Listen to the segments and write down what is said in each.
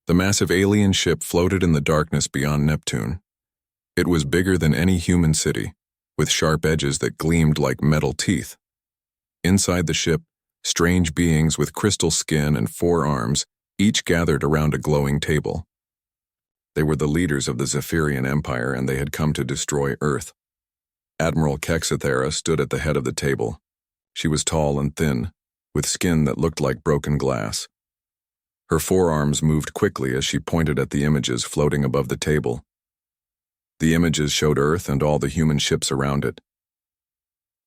The massive alien ship floated in the darkness beyond Neptune. It was bigger than any human city, with sharp edges that gleamed like metal teeth. Inside the ship, strange beings with crystal skin and 4 arms each gathered around a glowing table. They were the leaders of the Zephyrian Empire, and they had come to destroy Earth. Admiral Kexithera stood at the head of the table. She was tall and thin, with skin that looked like broken glass. Her 4 arms moved quickly as she pointed at the images floating above the table. The images showed Earth and all the human ships around it.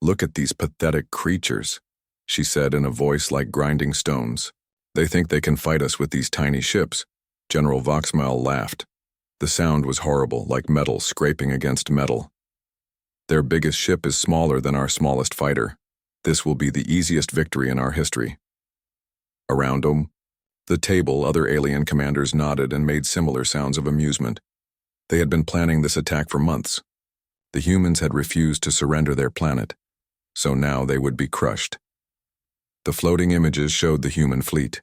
"Look at these pathetic creatures," she said in a voice like grinding stones. "They think they can fight us with these tiny ships." General Voxmel laughed. The sound was horrible, like metal scraping against metal. "Their biggest ship is smaller than our smallest fighter. This will be the easiest victory in our history." Around the table, other alien commanders nodded and made similar sounds of amusement. They had been planning this attack for months. The humans had refused to surrender their planet, so now they would be crushed. The floating images showed the human fleet.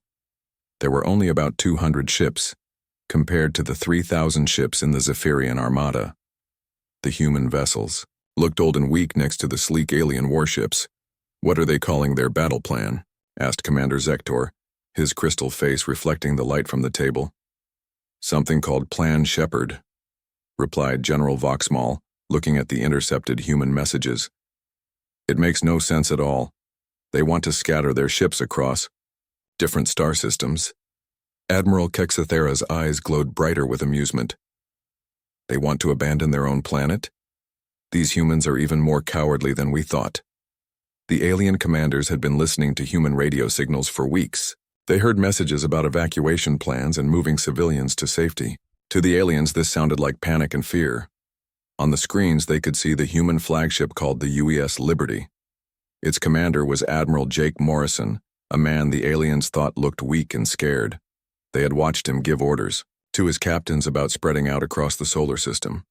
There were only about 200 ships, compared to the 3,000 ships in the Zephyrian Armada. The human vessels looked old and weak next to the sleek alien warships. "What are they calling their battle plan?" asked Commander Zektor, his crystal face reflecting the light from the table. "Something called Plan Shepherd," replied General Voxmall, looking at the intercepted human messages. "It makes no sense at all. They want to scatter their ships across different star systems." Admiral Kexithera's eyes glowed brighter with amusement. "They want to abandon their own planet? These humans are even more cowardly than we thought." The alien commanders had been listening to human radio signals for weeks. They heard messages about evacuation plans and moving civilians to safety. To the aliens, this sounded like panic and fear. On the screens, they could see the human flagship called the UES Liberty. Its commander was Admiral Jake Morrison, a man the aliens thought looked weak and scared. They had watched him give orders to his captains about spreading out across the solar system.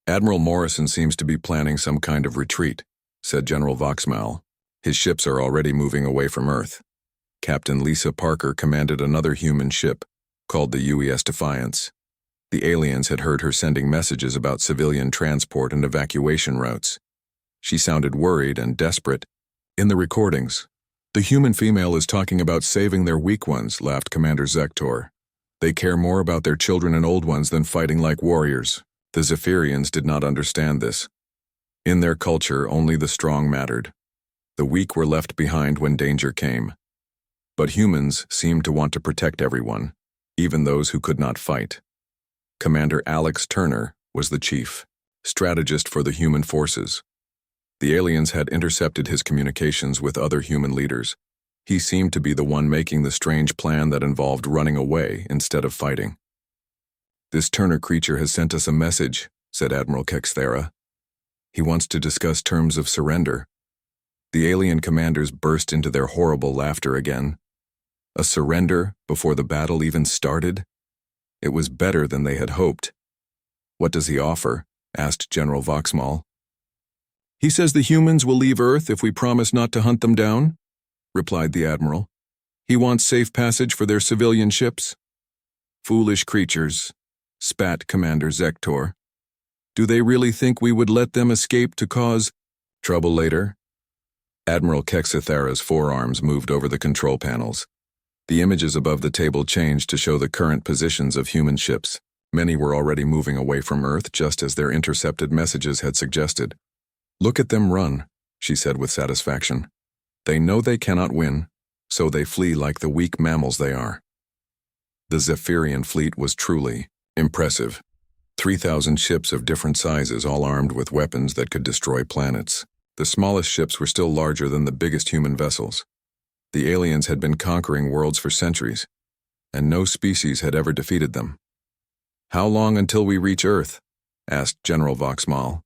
"Admiral Morrison seems to be planning some kind of retreat," said General Voxmal. "His ships are already moving away from Earth." Captain Lisa Parker commanded another human ship, called the UES Defiance. The aliens had heard her sending messages about civilian transport and evacuation routes. She sounded worried and desperate. "In the recordings, the human female is talking about saving their weak ones," laughed Commander Zektor. "They care more about their children and old ones than fighting like warriors." The Zephyrians did not understand this. In their culture, only the strong mattered. The weak were left behind when danger came. But humans seemed to want to protect everyone, even those who could not fight. Commander Alex Turner was the chief strategist for the human forces. The aliens had intercepted his communications with other human leaders. He seemed to be the one making the strange plan that involved running away instead of fighting. "This Turner creature has sent us a message," said Admiral Kexithera. "He wants to discuss terms of surrender." The alien commanders burst into their horrible laughter again. A surrender before the battle even started? It was better than they had hoped. "What does he offer?" asked General Voxmal. "He says the humans will leave Earth if we promise not to hunt them down," replied the Admiral. "He wants safe passage for their civilian ships." "Foolish creatures," spat Commander Zektor. "Do they really think we would let them escape to cause trouble later?" Admiral Kexithera's 4 arms moved over the control panels. The images above the table changed to show the current positions of human ships. Many were already moving away from Earth, just as their intercepted messages had suggested. "Look at them run," she said with satisfaction. "They know they cannot win, so they flee like the weak mammals they are." The Zephyrian fleet was truly impressive. 3,000 ships of different sizes, all armed with weapons that could destroy planets. The smallest ships were still larger than the biggest human vessels. The aliens had been conquering worlds for centuries, and no species had ever defeated them. "How long until we reach Earth?" asked General Voxmal.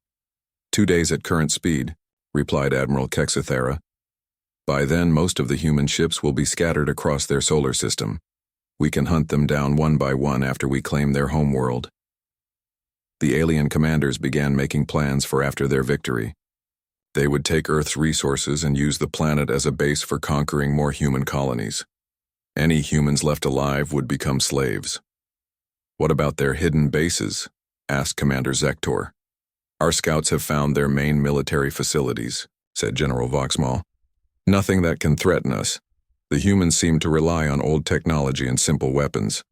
2 days at current speed," replied Admiral Kexithera. "By then, most of the human ships will be scattered across their solar system. We can hunt them down one by one after we claim their homeworld." The alien commanders began making plans for after their victory. They would take Earth's resources and use the planet as a base for conquering more human colonies. Any humans left alive would become slaves. What about their hidden bases? Asked Commander Zektor. Our scouts have found their main military facilities, said General Voxmall. Nothing that can threaten us. The humans seem to rely on old technology and simple weapons.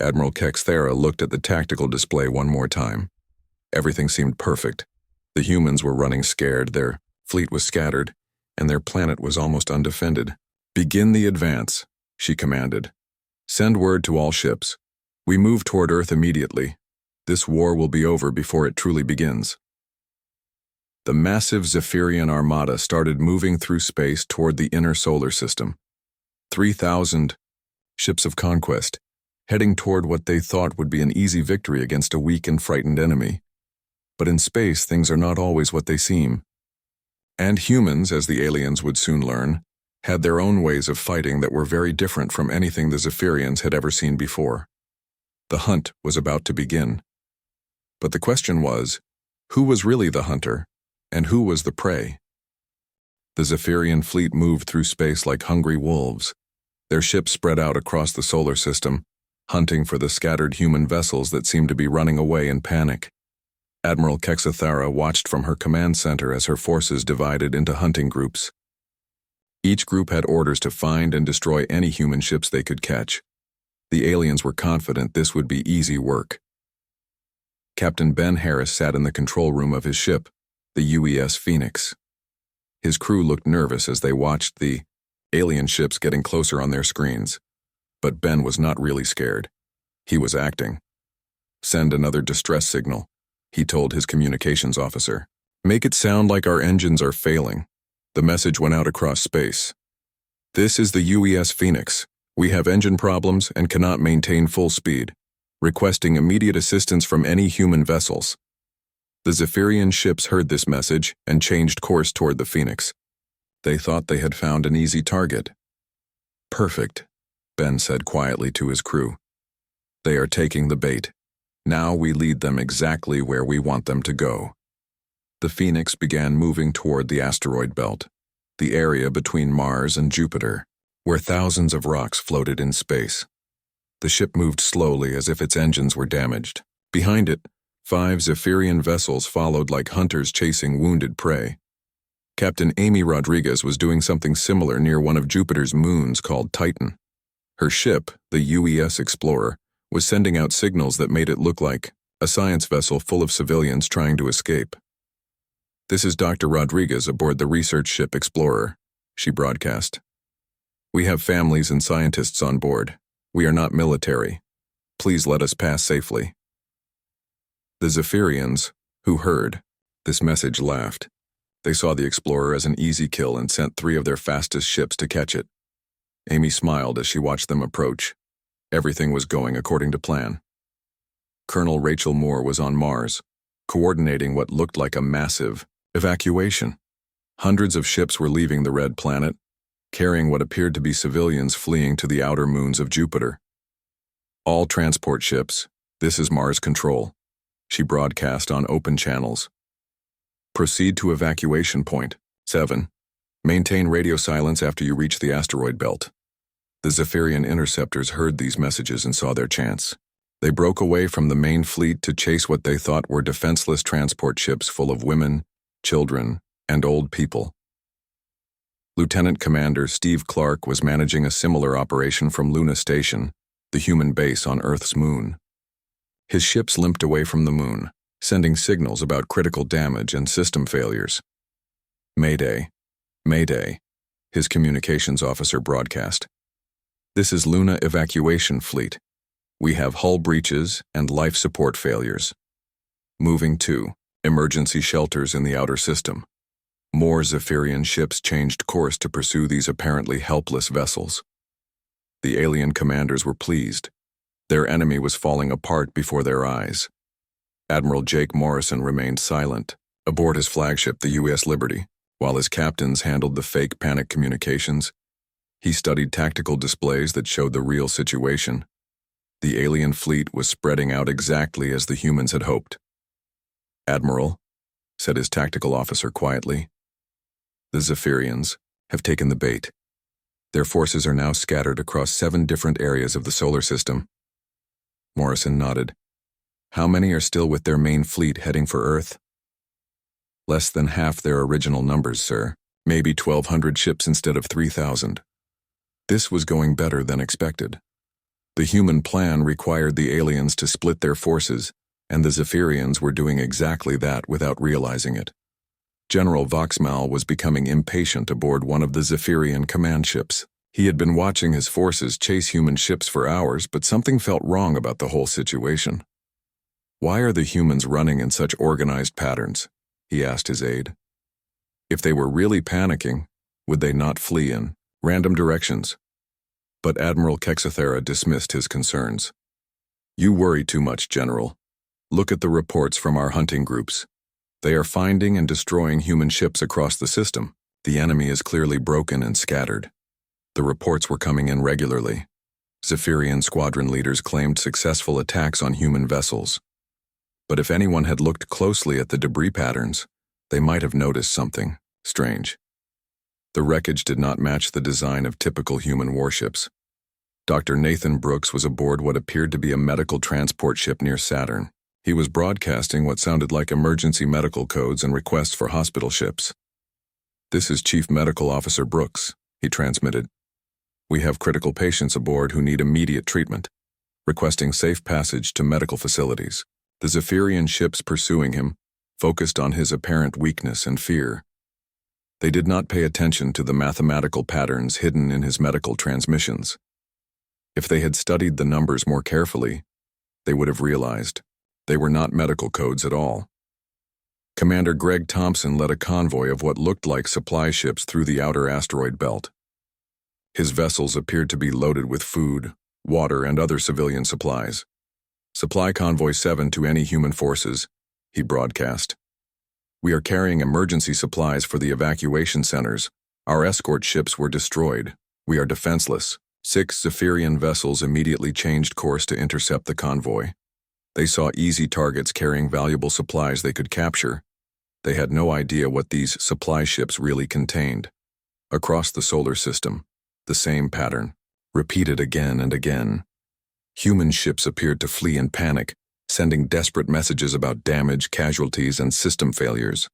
Admiral Kexthera looked at the tactical display one more time. Everything seemed perfect. The humans were running scared, their fleet was scattered, and their planet was almost undefended. Begin the advance, she commanded. Send word to all ships. We move toward Earth immediately. This war will be over before it truly begins. The massive Zephyrian Armada started moving through space toward the inner solar system. 3,000 ships of conquest, heading toward what they thought would be an easy victory against a weak and frightened enemy. But in space, things are not always what they seem. And humans, as the aliens would soon learn, had their own ways of fighting that were very different from anything the Zephyrians had ever seen before. The hunt was about to begin. But the question was, who was really the hunter, and who was the prey? The Zephyrian fleet moved through space like hungry wolves. Their ships spread out across the solar system, hunting for the scattered human vessels that seemed to be running away in panic. Admiral Kexthera watched from her command center as her forces divided into hunting groups. Each group had orders to find and destroy any human ships they could catch. The aliens were confident this would be easy work. Captain Ben Harris sat in the control room of his ship, the UES Phoenix. His crew looked nervous as they watched the alien ships getting closer on their screens. But Ben was not really scared. He was acting. Send another distress signal, he told his communications officer. Make it sound like our engines are failing. The message went out across space. This is the UES Phoenix. We have engine problems and cannot maintain full speed. Requesting immediate assistance from any human vessels. The Zephyrian ships heard this message and changed course toward the Phoenix. They thought they had found an easy target. Perfect, Ben said quietly to his crew. They are taking the bait. Now we lead them exactly where we want them to go. The Phoenix began moving toward the asteroid belt, the area between Mars and Jupiter, where thousands of rocks floated in space. The ship moved slowly as if its engines were damaged. Behind it, 5 Zephyrian vessels followed like hunters chasing wounded prey. Captain Amy Rodriguez was doing something similar near one of Jupiter's moons called Titan. Her ship, the UES Explorer, was sending out signals that made it look like a science vessel full of civilians trying to escape. This is Dr. Rodriguez aboard the research ship Explorer, she broadcast. We have families and scientists on board. We are not military. Please let us pass safely. The Zephyrians, who heard this message, laughed. They saw the Explorer as an easy kill and sent 3 of their fastest ships to catch it. Amy smiled as she watched them approach. Everything was going according to plan. Colonel Rachel Moore was on Mars, coordinating what looked like a massive evacuation. Hundreds of ships were leaving the red planet, carrying what appeared to be civilians fleeing to the outer moons of Jupiter. All transport ships, this is Mars Control, she broadcast on open channels. Proceed to evacuation point. 7. Maintain radio silence after you reach the asteroid belt. The Zephyrian interceptors heard these messages and saw their chance. They broke away from the main fleet to chase what they thought were defenseless transport ships full of women, children, and old people. Lieutenant Commander Steve Clark was managing a similar operation from Luna Station, the human base on Earth's moon. His ships limped away from the moon, sending signals about critical damage and system failures. Mayday, Mayday, his communications officer broadcast. This is Luna Evacuation Fleet. We have hull breaches and life support failures. Moving to emergency shelters in the outer system. More Zephyrian ships changed course to pursue these apparently helpless vessels. The alien commanders were pleased. Their enemy was falling apart before their eyes. Admiral Jake Morrison remained silent, aboard his flagship, the U.S. Liberty, while his captains handled the fake panic communications. He studied tactical displays that showed the real situation. The alien fleet was spreading out exactly as the humans had hoped. Admiral, said his tactical officer quietly, the Zephyrians have taken the bait. Their forces are now scattered across 7 different areas of the solar system. Morrison nodded. How many are still with their main fleet heading for Earth? Less than half their original numbers, sir. Maybe 1,200 ships instead of 3,000. This was going better than expected. The human plan required the aliens to split their forces, and the Zephyrians were doing exactly that without realizing it. General Voxmal was becoming impatient aboard one of the Zephyrian command ships. He had been watching his forces chase human ships for hours, but something felt wrong about the whole situation. Why are the humans running in such organized patterns? He asked his aide. If they were really panicking, would they not flee in random directions? But Admiral Kexathera dismissed his concerns. You worry too much, General. Look at the reports from our hunting groups. They are finding and destroying human ships across the system. The enemy is clearly broken and scattered. The reports were coming in regularly. Zephyrian squadron leaders claimed successful attacks on human vessels. But if anyone had looked closely at the debris patterns, they might have noticed something strange. The wreckage did not match the design of typical human warships. Dr. Nathan Brooks was aboard what appeared to be a medical transport ship near Saturn. He was broadcasting what sounded like emergency medical codes and requests for hospital ships. This is Chief Medical Officer Brooks, he transmitted. We have critical patients aboard who need immediate treatment, requesting safe passage to medical facilities. The Zephyrian ships pursuing him focused on his apparent weakness and fear. They did not pay attention to the mathematical patterns hidden in his medical transmissions. If they had studied the numbers more carefully, they would have realized they were not medical codes at all. Commander Greg Thompson led a convoy of what looked like supply ships through the outer asteroid belt. His vessels appeared to be loaded with food, water, and other civilian supplies. Supply Convoy 7 to any human forces, he broadcast. We are carrying emergency supplies for the evacuation centers. Our escort ships were destroyed. We are defenseless. 6 Zephyrian vessels immediately changed course to intercept the convoy. They saw easy targets carrying valuable supplies they could capture. They had no idea what these supply ships really contained. Across the solar system, the same pattern, repeated again and again. Human ships appeared to flee in panic, sending desperate messages about damage, casualties, and system failures.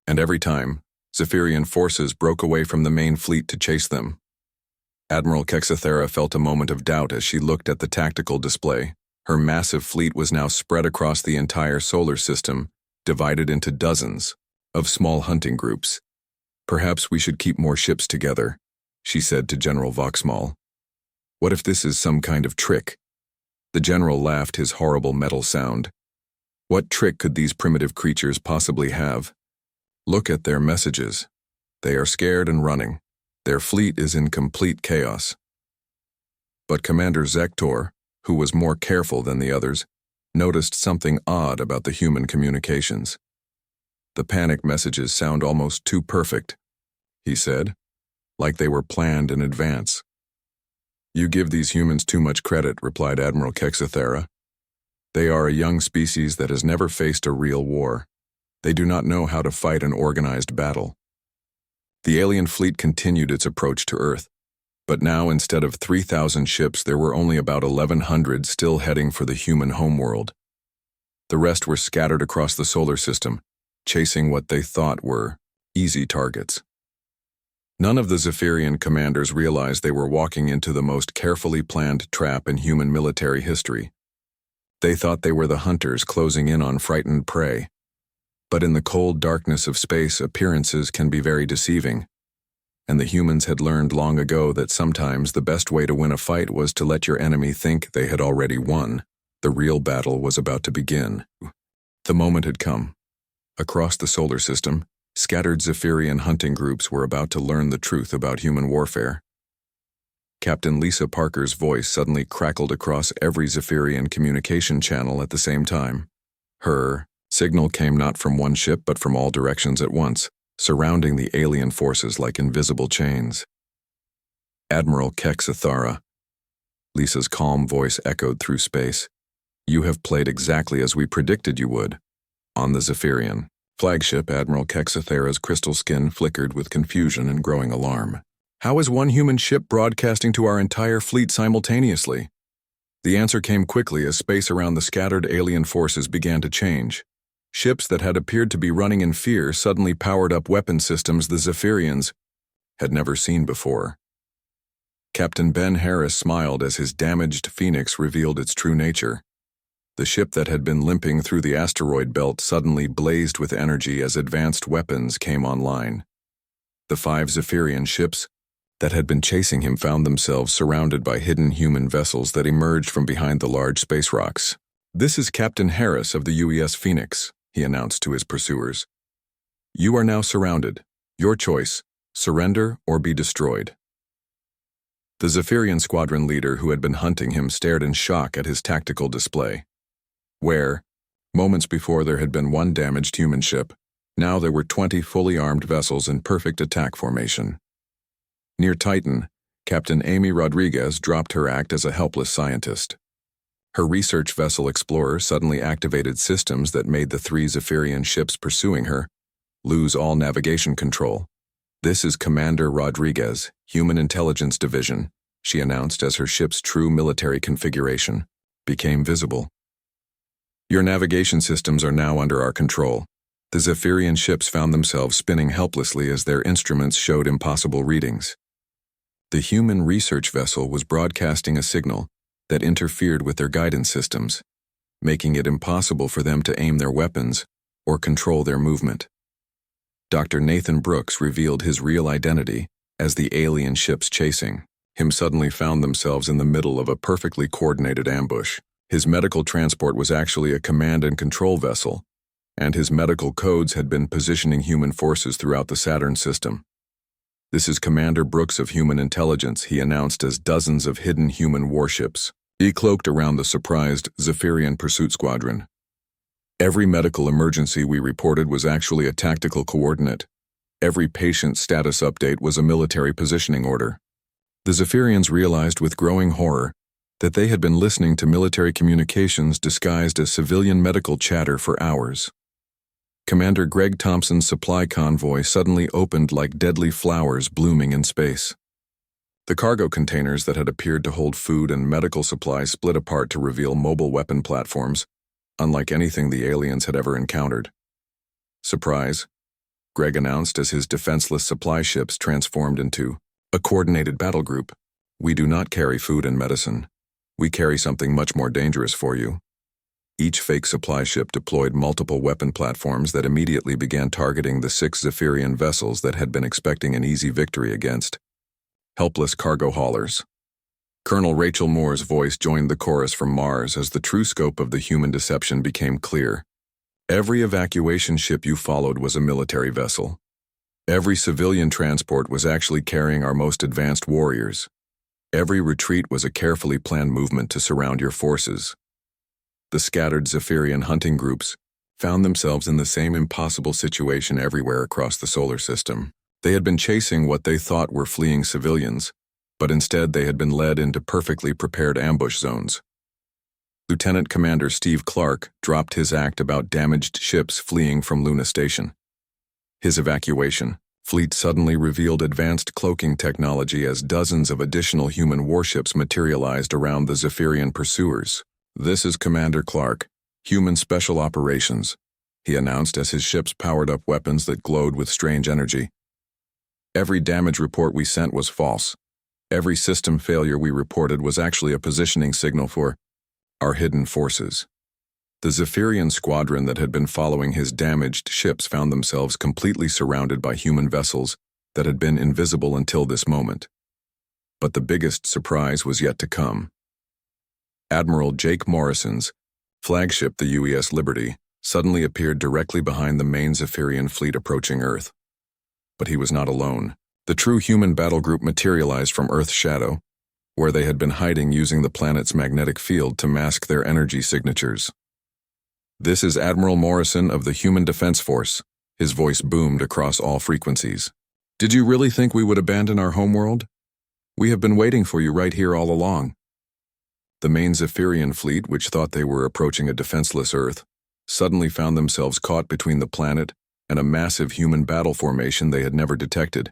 And every time, Zephyrian forces broke away from the main fleet to chase them. Admiral Kexathera felt a moment of doubt as she looked at the tactical display. Her massive fleet was now spread across the entire solar system, divided into dozens of small hunting groups. Perhaps we should keep more ships together, she said to General Voxmal. What if this is some kind of trick? The general laughed his horrible metal sound. What trick could these primitive creatures possibly have? Look at their messages. They are scared and running. Their fleet is in complete chaos. But Commander Zektor, who was more careful than the others, noticed something odd about the human communications. The panic messages sound almost too perfect, he said, like they were planned in advance. You give these humans too much credit, replied Admiral Kexathera. They are a young species that has never faced a real war. They do not know how to fight an organized battle. The alien fleet continued its approach to Earth, but now instead of 3,000 ships, there were only about 1,100 still heading for the human homeworld. The rest were scattered across the solar system, chasing what they thought were easy targets. None of the Zephyrian commanders realized they were walking into the most carefully planned trap in human military history. They thought they were the hunters closing in on frightened prey. But in the cold darkness of space, appearances can be very deceiving. And the humans had learned long ago that sometimes the best way to win a fight was to let your enemy think they had already won. The real battle was about to begin. The moment had come. Across the solar system, scattered Zephyrian hunting groups were about to learn the truth about human warfare. Captain Lisa Parker's voice suddenly crackled across every Zephyrian communication channel at the same time. Her signal came not from one ship but from all directions at once, surrounding the alien forces like invisible chains. Admiral Kexathera. Lisa's calm voice echoed through space. You have played exactly as we predicted you would. On the Zephyrian flagship, Admiral Kexathera's crystal skin flickered with confusion and growing alarm. How is one human ship broadcasting to our entire fleet simultaneously? The answer came quickly as space around the scattered alien forces began to change. Ships that had appeared to be running in fear suddenly powered up weapon systems the Zephyrians had never seen before. Captain Ben Harris smiled as his damaged Phoenix revealed its true nature. The ship that had been limping through the asteroid belt suddenly blazed with energy as advanced weapons came online. The 5 Zephyrian ships that had been chasing him found themselves surrounded by hidden human vessels that emerged from behind the large space rocks. "This is Captain Harris of the UES Phoenix," he announced to his pursuers. "You are now surrounded. Your choice, surrender or be destroyed." The Zephyrian squadron leader who had been hunting him stared in shock at his tactical display. Where, moments before there had been 1 damaged human ship, now there were 20 fully armed vessels in perfect attack formation. Near Titan, Captain Amy Rodriguez dropped her act as a helpless scientist. Her research vessel Explorer suddenly activated systems that made the 3 Zephyrian ships pursuing her lose all navigation control. "This is Commander Rodriguez, Human Intelligence Division," she announced as her ship's true military configuration became visible. "Your navigation systems are now under our control." The Zephyrian ships found themselves spinning helplessly as their instruments showed impossible readings. The human research vessel was broadcasting a signal that interfered with their guidance systems, making it impossible for them to aim their weapons or control their movement. Dr. Nathan Brooks revealed his real identity as the alien ships chasing him suddenly found themselves in the middle of a perfectly coordinated ambush. His medical transport was actually a command and control vessel, and his medical codes had been positioning human forces throughout the Saturn system. "This is Commander Brooks of Human Intelligence," he announced as dozens of hidden human warships cloaked around the surprised Zephyrian pursuit squadron. "Every medical emergency we reported was actually a tactical coordinate. Every patient status update was a military positioning order." The Zephyrians realized with growing horror that they had been listening to military communications disguised as civilian medical chatter for hours. Commander Greg Thompson's supply convoy suddenly opened like deadly flowers blooming in space. The cargo containers that had appeared to hold food and medical supplies split apart to reveal mobile weapon platforms, unlike anything the aliens had ever encountered. "Surprise," Greg announced as his defenseless supply ships transformed into a coordinated battle group. "We do not carry food and medicine. We carry something much more dangerous for you." Each fake supply ship deployed multiple weapon platforms that immediately began targeting the 6 Zephyrian vessels that had been expecting an easy victory against helpless cargo haulers. Colonel Rachel Moore's voice joined the chorus from Mars as the true scope of the human deception became clear. "Every evacuation ship you followed was a military vessel. Every civilian transport was actually carrying our most advanced warriors. Every retreat was a carefully planned movement to surround your forces." The scattered Zephyrian hunting groups found themselves in the same impossible situation everywhere across the solar system. They had been chasing what they thought were fleeing civilians, but instead they had been led into perfectly prepared ambush zones. Lieutenant Commander Steve Clark dropped his act about damaged ships fleeing from Luna Station. His evacuation fleet suddenly revealed advanced cloaking technology as dozens of additional human warships materialized around the Zephyrian pursuers. "This is Commander Clark, Human Special Operations," he announced as his ships powered up weapons that glowed with strange energy. "Every damage report we sent was false. Every system failure we reported was actually a positioning signal for our hidden forces." The Zephyrian squadron that had been following his damaged ships found themselves completely surrounded by human vessels that had been invisible until this moment. But the biggest surprise was yet to come. Admiral Jake Morrison's flagship, the UES Liberty, suddenly appeared directly behind the main Zephyrian fleet approaching Earth. But he was not alone. The true human battle group materialized from Earth's shadow, where they had been hiding using the planet's magnetic field to mask their energy signatures. "This is Admiral Morrison of the Human Defense Force," his voice boomed across all frequencies. "Did you really think we would abandon our homeworld? We have been waiting for you right here all along." The main Zephyrian fleet, which thought they were approaching a defenseless Earth, suddenly found themselves caught between the planet and a massive human battle formation they had never detected.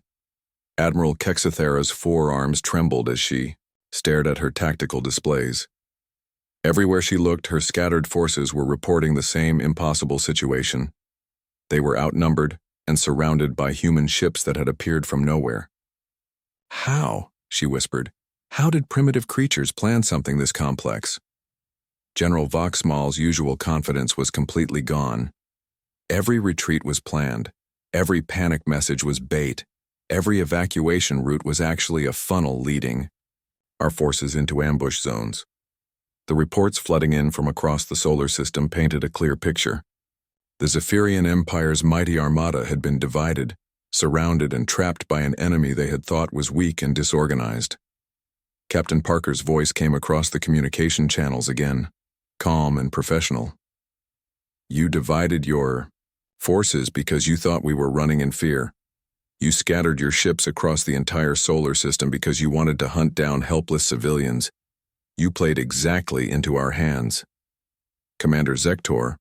Admiral Kexithera's forearms trembled as she stared at her tactical displays. Everywhere she looked, her scattered forces were reporting the same impossible situation. They were outnumbered and surrounded by human ships that had appeared from nowhere. "How?" she whispered. "How did primitive creatures plan something this complex?" General Voxmal's usual confidence was completely gone. Every retreat was planned. Every panic message was bait. Every evacuation route was actually a funnel leading our forces into ambush zones. The reports flooding in from across the solar system painted a clear picture. The Zephyrian Empire's mighty Armada had been divided, surrounded and trapped by an enemy they had thought was weak and disorganized. Captain Parker's voice came across the communication channels again, calm and professional. "You divided your forces because you thought we were running in fear. You scattered your ships across the entire solar system because you wanted to hunt down helpless civilians. You played exactly into our hands." Commander Zektor,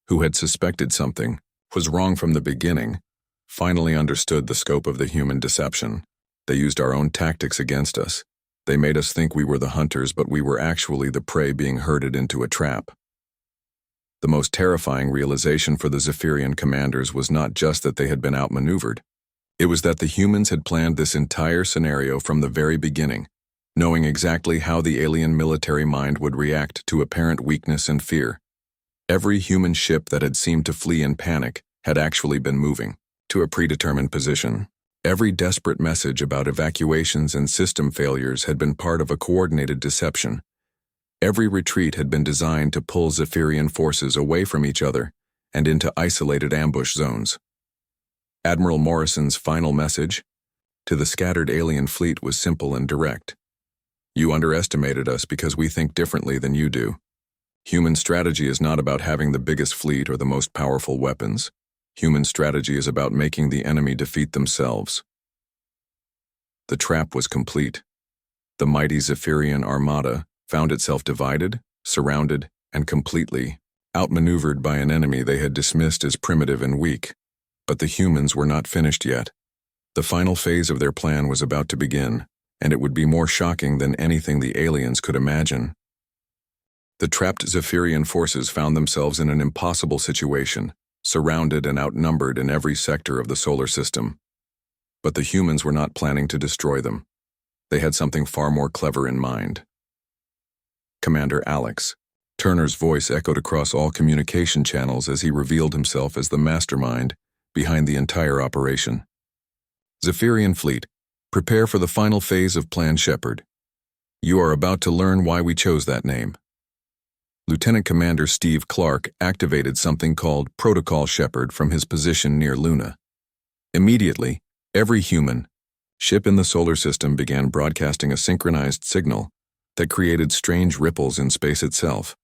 who had suspected something, was wrong from the beginning, finally understood the scope of the human deception. They used our own tactics against us. They made us think we were the hunters, but we were actually the prey being herded into a trap. The most terrifying realization for the Zephyrian commanders was not just that they had been outmaneuvered. It was that the humans had planned this entire scenario from the very beginning, knowing exactly how the alien military mind would react to apparent weakness and fear. Every human ship that had seemed to flee in panic had actually been moving to a predetermined position. Every desperate message about evacuations and system failures had been part of a coordinated deception. Every retreat had been designed to pull Zephyrian forces away from each other and into isolated ambush zones. Admiral Morrison's final message to the scattered alien fleet was simple and direct. "You underestimated us because we think differently than you do. Human strategy is not about having the biggest fleet or the most powerful weapons. Human strategy is about making the enemy defeat themselves." The trap was complete. The mighty Zephyrian Armada found itself divided, surrounded, and completely outmaneuvered by an enemy they had dismissed as primitive and weak. But the humans were not finished yet. The final phase of their plan was about to begin, and it would be more shocking than anything the aliens could imagine. The trapped Zephyrian forces found themselves in an impossible situation, surrounded and outnumbered in every sector of the solar system. But the humans were not planning to destroy them. They had something far more clever in mind. "Commander Alex." Turner's voice echoed across all communication channels as he revealed himself as the mastermind behind the entire operation. "Zephyrian Fleet, prepare for the final phase of Plan Shepard. You are about to learn why we chose that name." Lieutenant Commander Steve Clark activated something called Protocol Shepard from his position near Luna. Immediately, every human ship in the solar system began broadcasting a synchronized signal that created strange ripples in space itself.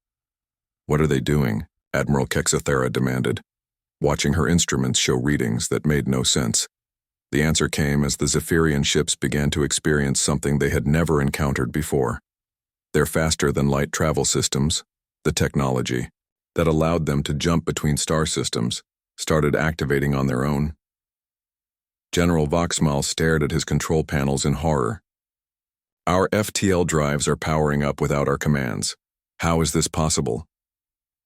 "What are they doing?" Admiral Kexathera demanded, watching her instruments show readings that made no sense. The answer came as the Zephyrian ships began to experience something they had never encountered before. Their faster-than-light travel systems, the technology that allowed them to jump between star systems, started activating on their own. General Voxmal stared at his control panels in horror. "Our FTL drives are powering up without our commands. How is this possible?"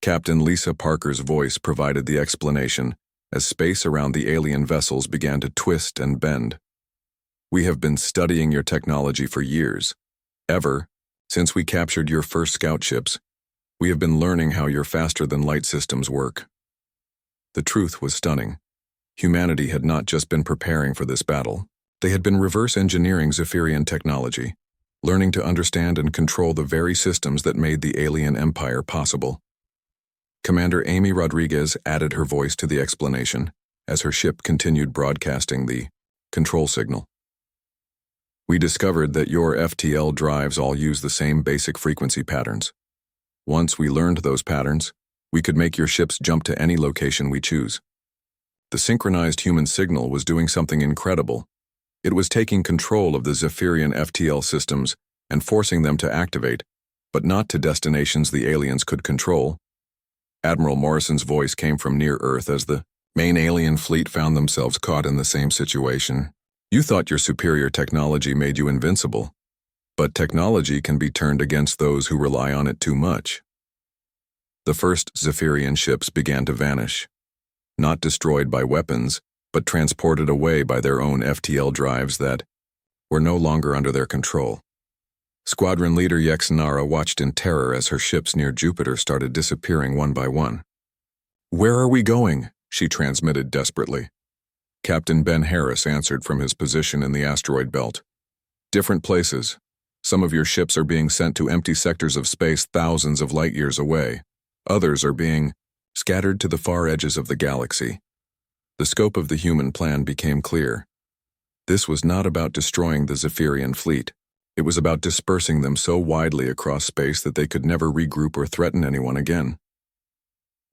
Captain Lisa Parker's voice provided the explanation as space around the alien vessels began to twist and bend. "We have been studying your technology for years. Since we captured your first scout ships, we have been learning how your faster-than-light systems work." The truth was stunning. Humanity had not just been preparing for this battle. They had been reverse engineering Zephyrian technology, learning to understand and control the very systems that made the alien empire possible. Commander Amy Rodriguez added her voice to the explanation as her ship continued broadcasting the control signal. "We discovered that your FTL drives all use the same basic frequency patterns. Once we learned those patterns, we could make your ships jump to any location we choose." The synchronized human signal was doing something incredible. It was taking control of the Zephyrian FTL systems and forcing them to activate, but not to destinations the aliens could control. Admiral Morrison's voice came from near Earth as the main alien fleet found themselves caught in the same situation. "You thought your superior technology made you invincible. But technology can be turned against those who rely on it too much. The first Zephyrian ships began to vanish, not destroyed by weapons, but transported away by their own FTL drives that were no longer under their control. Squadron leader Yexnara watched in terror as her ships near Jupiter started disappearing one by one. "Where are we going?" she transmitted desperately. Captain Ben Harris answered from his position in the asteroid belt. "Different places. Some of your ships are being sent to empty sectors of space thousands of light years away. Others are being scattered to the far edges of the galaxy." The scope of the human plan became clear. This was not about destroying the Zephyrian fleet. It was about dispersing them so widely across space that they could never regroup or threaten anyone again.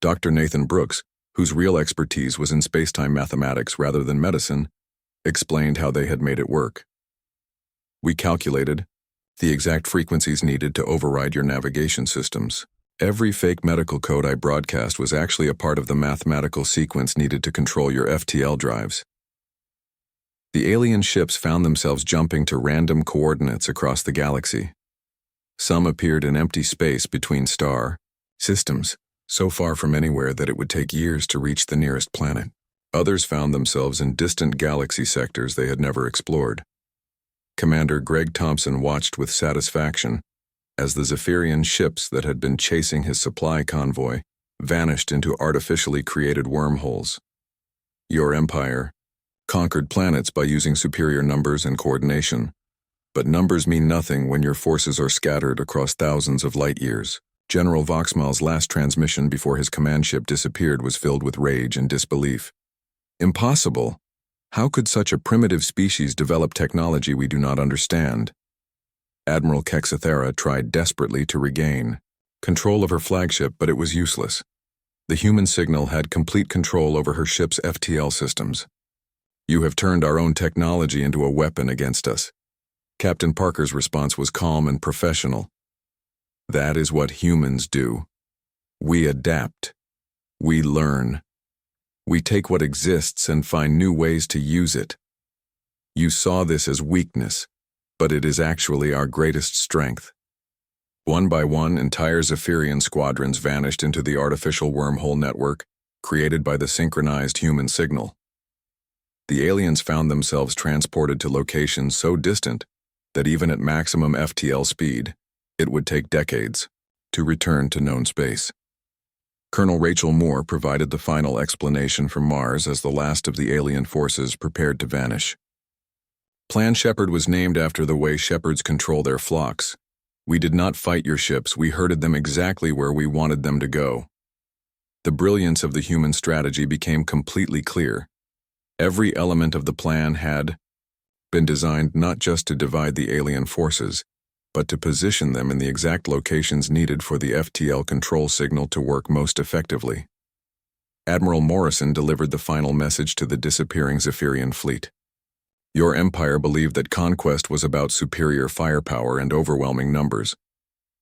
Dr. Nathan Brooks, whose real expertise was in spacetime mathematics rather than medicine, explained how they had made it work. "We calculated the exact frequencies needed to override your navigation systems. Every fake medical code I broadcast was actually a part of the mathematical sequence needed to control your FTL drives." The alien ships found themselves jumping to random coordinates across the galaxy. Some appeared in empty space between star systems, so far from anywhere that it would take years to reach the nearest planet. Others found themselves in distant galaxy sectors they had never explored. Commander Greg Thompson watched with satisfaction as the Zephyrian ships that had been chasing his supply convoy vanished into artificially created wormholes. Your empire conquered planets by using superior numbers and coordination, but numbers mean nothing when your forces are scattered across thousands of light years. General Voxmal's last transmission before his command ship disappeared was filled with rage and disbelief. "Impossible! How could such a primitive species develop technology we do not understand?" Admiral Kexathera tried desperately to regain control of her flagship, but it was useless. The human signal had complete control over her ship's FTL systems. "You have turned our own technology into a weapon against us." Captain Parker's response was calm and professional. "That is what humans do. We adapt. We learn. We take what exists and find new ways to use it. You saw this as weakness, but it is actually our greatest strength." One by one, entire Zephyrian squadrons vanished into the artificial wormhole network created by the synchronized human signal. The aliens found themselves transported to locations so distant that even at maximum FTL speed, it would take decades to return to known space. Colonel Rachel Moore provided the final explanation from Mars as the last of the alien forces prepared to vanish. "Plan Shepherd was named after the way shepherds control their flocks. We did not fight your ships, we herded them exactly where we wanted them to go." The brilliance of the human strategy became completely clear. Every element of the plan had been designed not just to divide the alien forces, but to position them in the exact locations needed for the FTL control signal to work most effectively. Admiral Morrison delivered the final message to the disappearing Zephyrian fleet. "Your empire believed that conquest was about superior firepower and overwhelming numbers,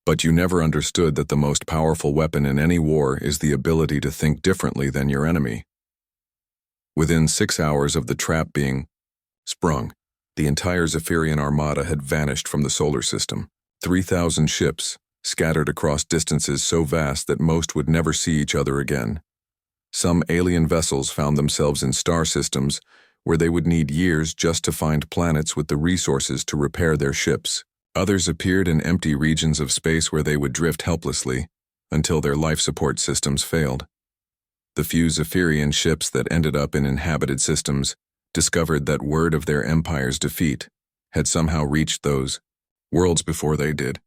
but you never understood that the most powerful weapon in any war is the ability to think differently than your enemy." Within 6 hours of the trap being sprung, the entire Zephyrian Armada had vanished from the solar system. 3,000 ships, scattered across distances so vast that most would never see each other again. Some alien vessels found themselves in star systems where they would need years just to find planets with the resources to repair their ships. Others appeared in empty regions of space where they would drift helplessly until their life support systems failed. The few Zephyrian ships that ended up in inhabited systems discovered that word of their empire's defeat had somehow reached those worlds before they did.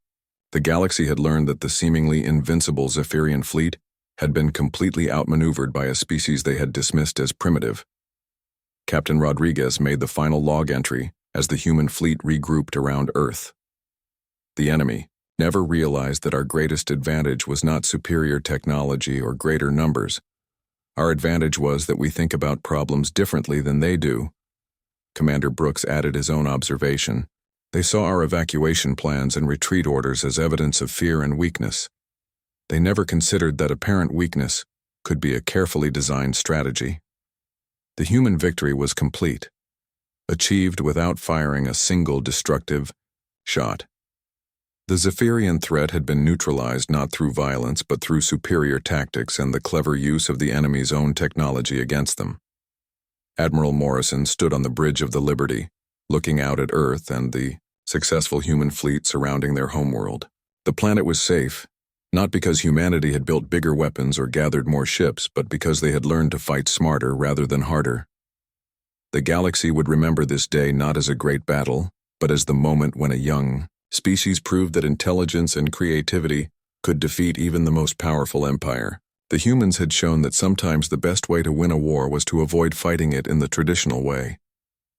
The galaxy had learned that the seemingly invincible Zephyrian fleet had been completely outmaneuvered by a species they had dismissed as primitive. Captain Rodriguez made the final log entry as the human fleet regrouped around Earth. "The enemy never realized that our greatest advantage was not superior technology or greater numbers. Our advantage was that we think about problems differently than they do." Commander Brooks added his own observation. "They saw our evacuation plans and retreat orders as evidence of fear and weakness. They never considered that apparent weakness could be a carefully designed strategy." The human victory was complete, achieved without firing a single destructive shot. The Zephyrian threat had been neutralized not through violence but through superior tactics and the clever use of the enemy's own technology against them. Admiral Morrison stood on the bridge of the Liberty, looking out at Earth and the successful human fleet surrounding their homeworld. The planet was safe, not because humanity had built bigger weapons or gathered more ships, but because they had learned to fight smarter rather than harder. The galaxy would remember this day not as a great battle, but as the moment when a young species proved that intelligence and creativity could defeat even the most powerful empire. The humans had shown that sometimes the best way to win a war was to avoid fighting it in the traditional way.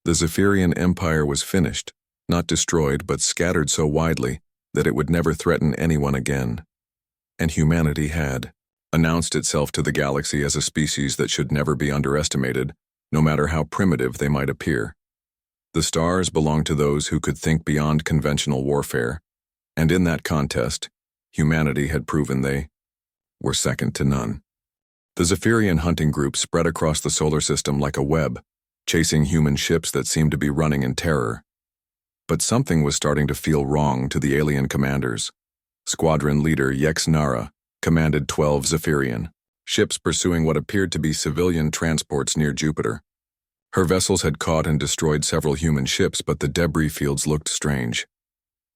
The Zephyrian Empire was finished, not destroyed but scattered so widely that it would never threaten anyone again. And humanity had announced itself to the galaxy as a species that should never be underestimated, no matter how primitive they might appear. The stars belonged to those who could think beyond conventional warfare, and in that contest, humanity had proven they were second to none. The Zephyrian hunting group spread across the solar system like a web, chasing human ships that seemed to be running in terror. But something was starting to feel wrong to the alien commanders. Squadron leader Yex Nara commanded 12 Zephyrian ships pursuing what appeared to be civilian transports near Jupiter. Her vessels had caught and destroyed several human ships, but the debris fields looked strange.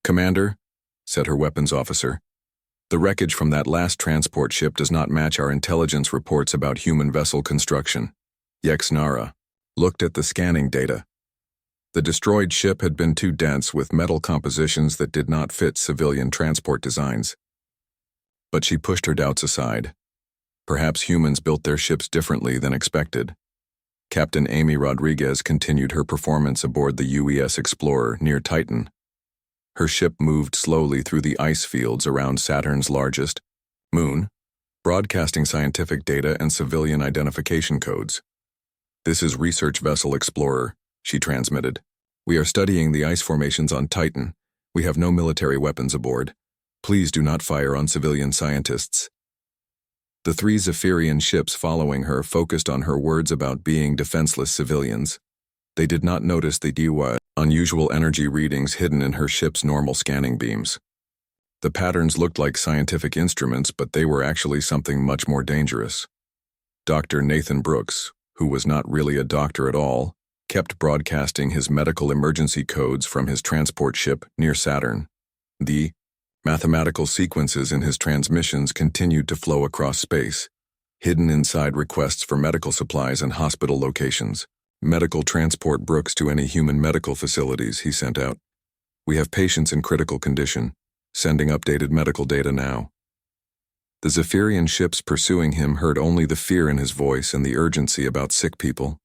"Commander," said her weapons officer, "the wreckage from that last transport ship does not match our intelligence reports about human vessel construction." Yex Nara looked at the scanning data. The destroyed ship had been too dense with metal compositions that did not fit civilian transport designs. But she pushed her doubts aside. Perhaps humans built their ships differently than expected. Captain Amy Rodriguez continued her performance aboard the UES Explorer near Titan. Her ship moved slowly through the ice fields around Saturn's largest moon, broadcasting scientific data and civilian identification codes. "This is Research Vessel Explorer," she transmitted. "We are studying the ice formations on Titan. We have no military weapons aboard. Please do not fire on civilian scientists." The 3 Zephyrian ships following her focused on her words about being defenseless civilians. They did not notice the unusual energy readings hidden in her ship's normal scanning beams. The patterns looked like scientific instruments, but they were actually something much more dangerous. Dr. Nathan Brooks, who was not really a doctor at all, kept broadcasting his medical emergency codes from his transport ship near Saturn. The mathematical sequences in his transmissions continued to flow across space, hidden inside requests for medical supplies and hospital locations. "Medical transport Brooks to any human medical facilities," he sent out. "We have patients in critical condition. Sending updated medical data now." The Zephyrian ships pursuing him heard only the fear in his voice and the urgency about sick people.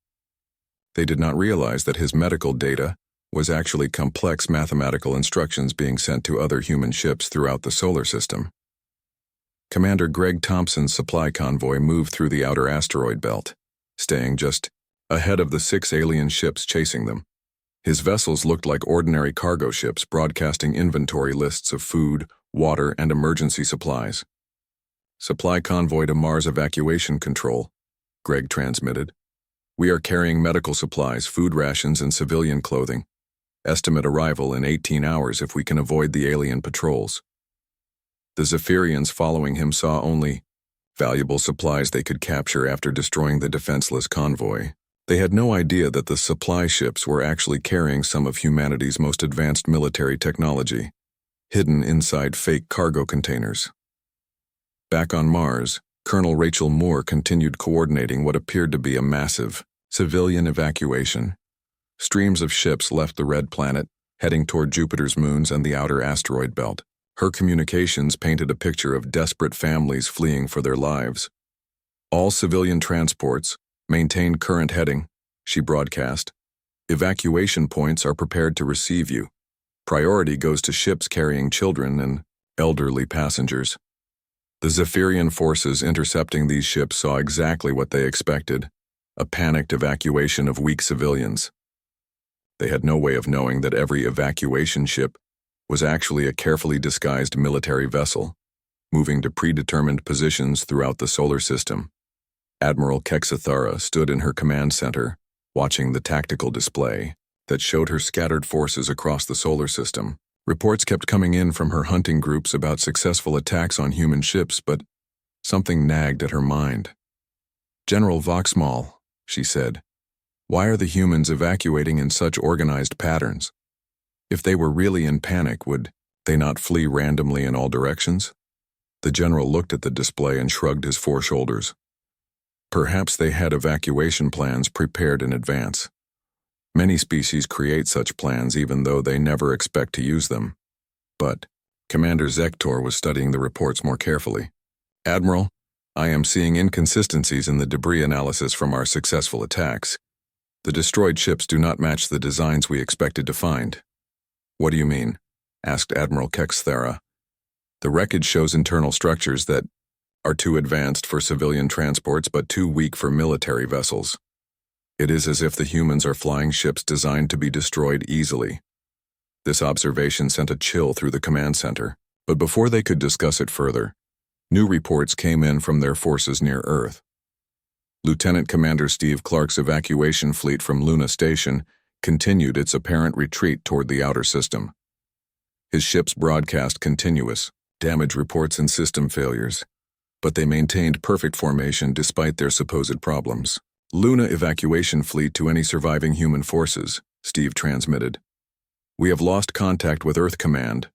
They did not realize that his medical data was actually complex mathematical instructions being sent to other human ships throughout the solar system. Commander Greg Thompson's supply convoy moved through the outer asteroid belt, staying just ahead of the 6 alien ships chasing them. His vessels looked like ordinary cargo ships broadcasting inventory lists of food, water, and emergency supplies. "Supply convoy to Mars evacuation control," Greg transmitted. "We are carrying medical supplies, food rations, and civilian clothing. Estimate arrival in 18 hours if we can avoid the alien patrols." The Zephyrians following him saw only valuable supplies they could capture after destroying the defenseless convoy. They had no idea that the supply ships were actually carrying some of humanity's most advanced military technology, hidden inside fake cargo containers. Back on Mars, Colonel Rachel Moore continued coordinating what appeared to be a massive civilian evacuation. Streams of ships left the red planet, heading toward Jupiter's moons and the outer asteroid belt. Her communications painted a picture of desperate families fleeing for their lives. "All civilian transports, maintain current heading," she broadcast. "Evacuation points are prepared to receive you. Priority goes to ships carrying children and elderly passengers." The Zephyrian forces intercepting these ships saw exactly what they expected: a panicked evacuation of weak civilians. They had no way of knowing that every evacuation ship was actually a carefully disguised military vessel, moving to predetermined positions throughout the solar system. Admiral Kexathara stood in her command center, watching the tactical display that showed her scattered forces across the solar system, Reports kept coming in from her hunting groups about successful attacks on human ships, but something nagged at her mind. "General Voxmall," she said, "why are the humans evacuating in such organized patterns? If they were really in panic, would they not flee randomly in all directions?" The general looked at the display and shrugged his four shoulders. Perhaps they had evacuation plans prepared in advance. Many species create such plans even though they never expect to use them. But Commander Zektor was studying the reports more carefully. "Admiral, I am seeing inconsistencies in the debris analysis from our successful attacks. The destroyed ships do not match the designs we expected to find." "What do you mean?" asked Admiral Kexthera. "The wreckage shows internal structures that are too advanced for civilian transports but too weak for military vessels. It is as if the humans are flying ships designed to be destroyed easily." This observation sent a chill through the command center, but before they could discuss it further, new reports came in from their forces near Earth. Lieutenant Commander Steve Clark's evacuation fleet from Luna Station continued its apparent retreat toward the outer system. His ships broadcast continuous damage reports and system failures, but they maintained perfect formation despite their supposed problems. "Luna evacuation fleet to any surviving human forces," Steve transmitted. "We have lost contact with Earth Command.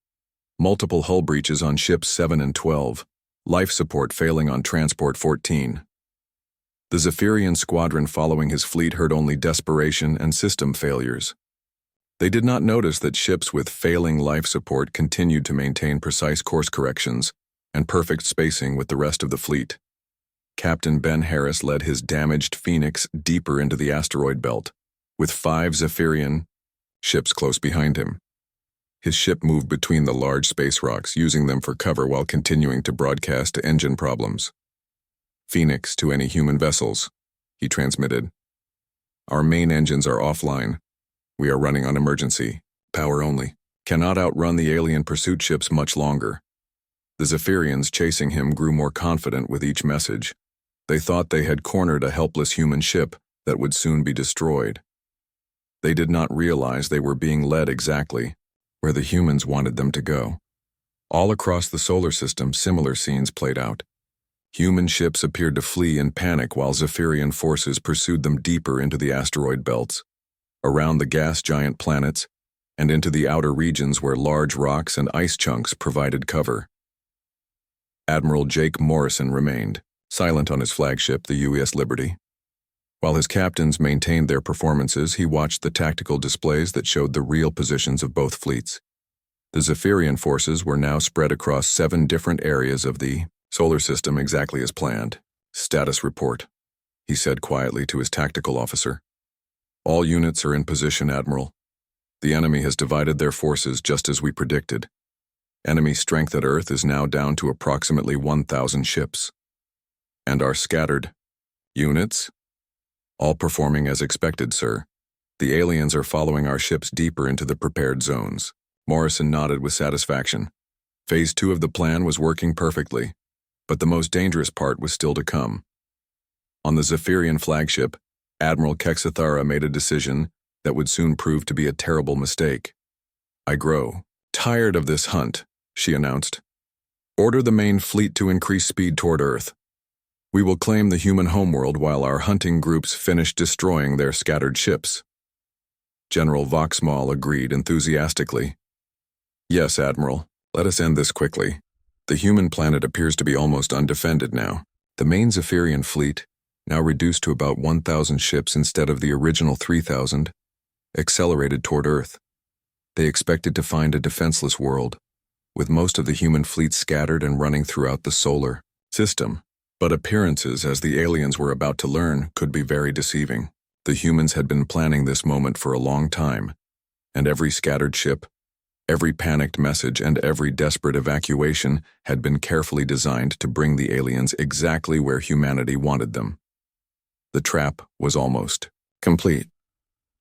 Multiple hull breaches on ships 7 and 12. Life support failing on Transport 14. The Zephyrian squadron following his fleet heard only desperation and system failures. They did not notice that ships with failing life support continued to maintain precise course corrections and perfect spacing with the rest of the fleet. Captain Ben Harris led his damaged Phoenix deeper into the asteroid belt, with 5 Zephyrian ships close behind him. His ship moved between the large space rocks, using them for cover while continuing to broadcast engine problems. "Phoenix to any human vessels," he transmitted. "Our main engines are offline. We are running on emergency power only. Cannot outrun the alien pursuit ships much longer." The Zephyrians chasing him grew more confident with each message. They thought they had cornered a helpless human ship that would soon be destroyed. They did not realize they were being led exactly where the humans wanted them to go. All across the solar system, similar scenes played out. Human ships appeared to flee in panic while Zephyrian forces pursued them deeper into the asteroid belts, around the gas giant planets, and into the outer regions where large rocks and ice chunks provided cover. Admiral Jake Morrison remained, silent on his flagship, the U.S. Liberty. While his captains maintained their performances, he watched the tactical displays that showed the real positions of both fleets. The Zephyrian forces were now spread across 7 different areas of the solar system exactly as planned. "Status report," he said quietly to his tactical officer. "All units are in position, Admiral. The enemy has divided their forces just as we predicted. Enemy strength at Earth is now down to approximately 1,000 ships. And our scattered units? All performing as expected, sir. The aliens are following our ships deeper into the prepared zones." Morrison nodded with satisfaction. Phase 2 of the plan was working perfectly, but the most dangerous part was still to come. On the Zephyrian flagship, Admiral Kexithara made a decision that would soon prove to be a terrible mistake. "I grow tired of this hunt," she announced. "Order the main fleet to increase speed toward Earth. We will claim the human homeworld while our hunting groups finish destroying their scattered ships." General Voxmall agreed enthusiastically. "Yes, Admiral, let us end this quickly. The human planet appears to be almost undefended now." The main Zephyrian fleet, now reduced to about 1,000 ships instead of the original 3,000, accelerated toward Earth. They expected to find a defenseless world, with most of the human fleet scattered and running throughout the solar system. But appearances, as the aliens were about to learn, could be very deceiving. The humans had been planning this moment for a long time, and every scattered ship, every panicked message, and every desperate evacuation had been carefully designed to bring the aliens exactly where humanity wanted them. The trap was almost complete.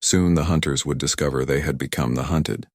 Soon the hunters would discover they had become the hunted.